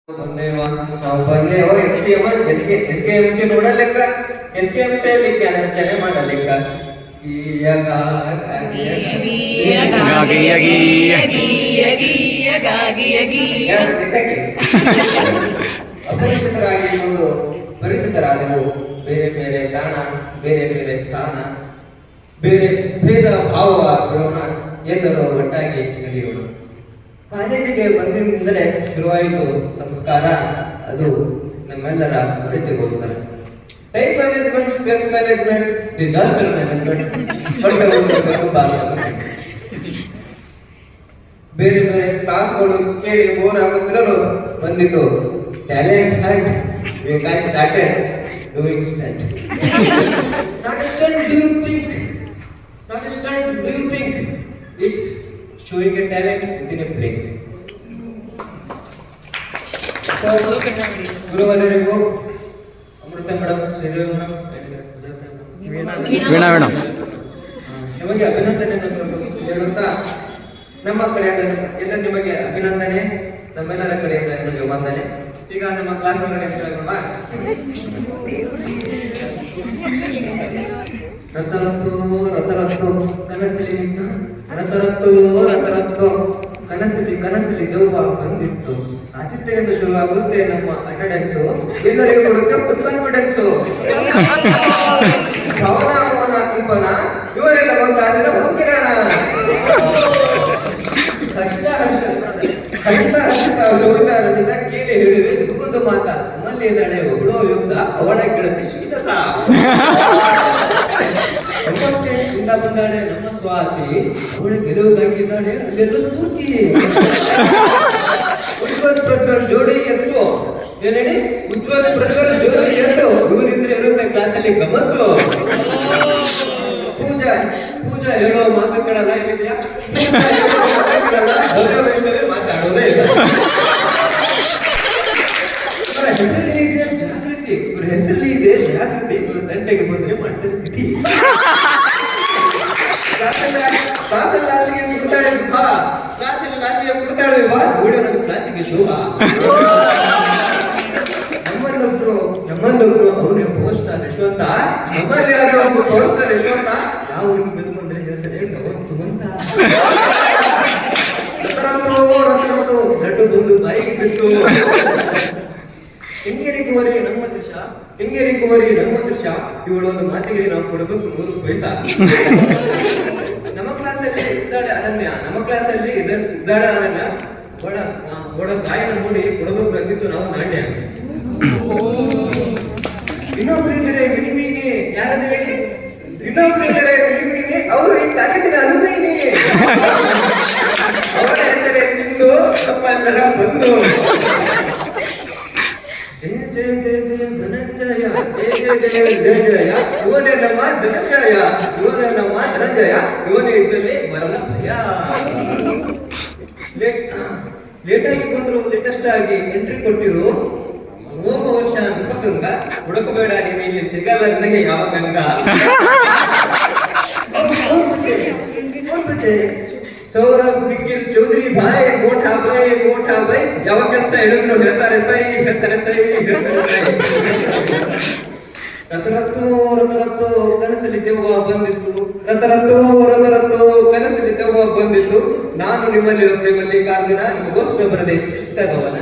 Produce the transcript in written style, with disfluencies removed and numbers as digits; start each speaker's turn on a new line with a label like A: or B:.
A: ನಾವು ಬಂದೇವು SKMC ನೋಡಲೆಕ್ಕ SKMC ಧ್ಯಾನ ಮಾಡಲೆಕ್ಕ ಅಪರಿಚಿತರಾಗಿಕೊಂಡು ಪರಿಚಿತರಾದೆವು. ಬೇರೆ ಬೇರೆ ತಾಣ, ಬೇರೆ ಬೇರೆ ಸ್ಥಾನ, ಬೇರೆ ಭೇದ ಭಾವ ಬಿಡೋಣ, ಎಲ್ಲರೂ ಒಟ್ಟಾಗಿ ಕಲಿಯೋಣ. ಕಾಲೇಜಿಗೆ ಬಂದಿನಿಂದಲೇ ಶುರುವಾಯಿತು ಸಂಸ್ಕಾರ, ಅದು ನಮ್ಮೆಲ್ಲರ ಅಗತ್ಯಗೋಸ್ಕರ. Time management, stress management, disaster management, ಬೇರೆ ಬೇರೆ ಕ್ಲಾಸ್ಗಳು ಕೇಳಿ ಬೋರ್ ಆಗುತ್ತಿರಲು ಬಂದಿತು talent hunt. I started doing stunt. Not a stunt, do you think? Not a stunt, do you think? It's showing a talent within a blink. ಗುರುವರೆಗೂ Amrita madam, Sridevi madam, Veena madam, ನಿಮಗೆ ಅಭಿನಂದನೆಯನ್ನು ಹೇಳುತ್ತಾ ನಮ್ಮ ಕಡೆಯಿಂದ ಎಲ್ಲ ನಿಮಗೆ ಅಭಿನಂದನೆ, ನಮ್ಮೆಲ್ಲರ ಕಡೆಯಿಂದ ನಿಮಗೆ ವಂದನೆ. ಈಗ ನಮ್ಮ ಕ್ಲಾಸ್ ನೆಕ್ಸ್ಟ್ ಆಗೋಣ. ರತರತ್ತು ರತರತ್ತು ಕನಸಲಿ ನಿನ್ನ, ರತರತ್ತು ರತರತ್ತು ಕನಸಲಿ ದೆವ್ವ ಬಂದಿತ್ತು. ಆತಿಥ್ಯದಿಂದ ಶುರುವಾಗುತ್ತೆ ನಮ್ಮ ಅಟೆಂಡೆನ್ಸು, ಎಲ್ಲರಿಗೂ ಕೊಡುತ್ತೆ ಫುಲ್ ಕಾನ್ಫಿಡೆನ್ಸು. ಭಾವನಾ ಮೋಹನ ಕಿಂಪನ ಇವರೇ ನಮ್ಮ ಕ್ಲಾಸಿನ ಮುಖ್ಯರಾಣ. ಕಷ್ಟ ಶೋಭಿತ ರಚಿತ ಕೇಳಿ ಹೇಳಿವೆ ದುಃಖದ ಮಾತ, ನಮ್ಮಲ್ಲಿ ಇದ್ದಾಳೆ ಒಬ್ಬಳು ಯುಕ್ತ, ಅವಳ ಗೆಳತಿ ಶ್ರೀಲತಾ. ಇಂದ ಬಂದಾಳೆ ನಮ್ಮ ಸ್ವಾತಿ, ಅವಳ ಗೆಲುವಾಗಿದ್ದಾಳೆ ಅಲ್ಲೆಲ್ಲೂ ಸ್ಫೂರ್ತಿ. ಉಜ್ವಲ್ ಪ್ರಜ್ವಲ್ ಜೋಡಿ ಎತ್ತು, ಏನೇಳಿ ಉಜ್ವಲ್ ಪ್ರಜ್ವಲ್ ಜೋಡಿ ಎತ್ತು, ಇವರಿದ್ರೆ ಇರುತ್ತೆ ಕ್ಲಾಸಲ್ಲಿ ಗಮ್ಮತ್ತು. ಪೂಜಾ ಹೇಳೋ ಮಾತುಗಳಲ್ಲ ಏನಿದೆಯಾ, ವೈಷ್ಣವೇ ಮಾತಾಡೋದೇ ಇಲ್ಲ. ಹೆಸರಲ್ಲಿ ಇದೆ ಜಾಗೃತಿ, ಇವ್ರ ಹೆಸರಲ್ಲಿ ಇದೆ ಜಾಗೃತಿ, ಇವರು ದಂಡೆಗೆ ಬಂದ್ರೆ ಮಾಡ್ತಾರೆ ಸ್ಥಿತಿ. ಕ್ಲಾಸಲ್ಲಿ ಲಾಸ್ಟಿಗೆ ಬಿಡ್ತಾಳೆ ಬಾ, ಕ್ಲಾಸಲ್ಲಿ ಲಾಸ್ಟಿಗೆ ಬಿಡ್ತಾಳೆ ಬಾ, ವಿಡಿಯೋ ನಮ್ಮ ಕ್ಲಾಸಿಗೆ ಶೋಭಾ. ನಮ್ಮಲ್ಲೊಬ್ರು ಅವನೇ ಪೋಸ್ಟರ್ ಯಶವಂತ, ನಮ್ಮಲ್ಲಿ ಯಾವ್ದು ಪೋಸ್ಟರ್ ಯಶವಂತ, ಯಾವ ಊರಿಗೆ ಬೇಕು ಅಂದ್ರೆ ಹೇಳ್ತಾರೆ ಸುಮಂತ. ರತರತ್ತು ಲಡ್ಡು ಬಂದು ಬಾಯಿಗೆ ಬಿಟ್ಟು. ಹೆಂಗೇರಿಕುವರಿ ನಮ್ಮ ದೃಶ್ಯ, ಇವಳು ಒಂದು ಮಾತಿಗೆ ನಾವು ಕೊಡಬೇಕು 100 ಪೈಸಾ. ನಮ್ಮ ಕ್ಲಾಸಲ್ಲಿ ಇದ್ದಾಳೆ ಅನನ್ಯ, ಒಳ ಗಾಯನ ನೋಡಿ ಕೊಡಬೇಕಾಗಿತ್ತು ನಾವು ನಾಣ್ಯ. ಇನ್ನೊಬ್ಬರಿದ್ದಾರೆ ವಿನಿಮೀನಿ, ಯಾರದು ಹೇಳಿ, ಇನ್ನೊಬ್ಬರಿದ್ದಾರೆ ವಿನಿಮೀನಿ, ಅವರು ಈ ಕಾಲೇಜಿನ ಅನುಮೈನಿ. ಅವರ ಹೆಸರೇ ಸಿಂಧು, ನಮ್ಮೆಲ್ಲರ ಬಂಧು. ಜಯ ಜಯ ಜಯ ಜಯ ಧನಂಜಯ, ಜಯ ಜಯ ಜಯ ಜಯ ಜಯ, ಇವನೇ ನಮ್ಮ ಧನಂಜಯ, ಇವನೇ ಇದ್ದಲ್ಲಿ ಬರಲ್ಲ ಭಯ. ಲೇಟಾಗಿ ಬಂದ್ರು, ಲೇಟೆಸ್ಟ್ ಆಗಿ ಎಂಟ್ರಿ ಕೊಟ್ಟಿರು, ಹೋಗ ವರ್ಷ ಅನ್ಕೋತಂಗ, ಹುಡುಕಬೇಡ ನೀನು ಇಲ್ಲಿ ಸಿಗಲ್ಲ ನನಗೆ ಯಾವ ಗಂಗ. ಸೌರಭ್ ನಿಖಿಲ್ ಚೌಧರಿ ಭಾಯ್ ಮೋಠಾ ಬೈ, ಯಾವ ಕೆಲಸ ಹೇಳಿದ್ರು ಹೇಳ್ತಾರೆ ಸೈ. ರತರತ್ತು ಕನಸಲ್ಲಿ ದೆವ್ವ ಬಂದಿತ್ತು, ಕನಸಲ್ಲಿ ದೆವ್ವ ಬಂದಿತ್ತು. ನಾನು ನಿಮ್ಮಲ್ಲಿ ಮಲ್ಲಿಕಾರ್ಜುನ, ನಿಮಗೋಸ್ಕರ ಬರದೆ ಚಿಕ್ಕ ಗವನ.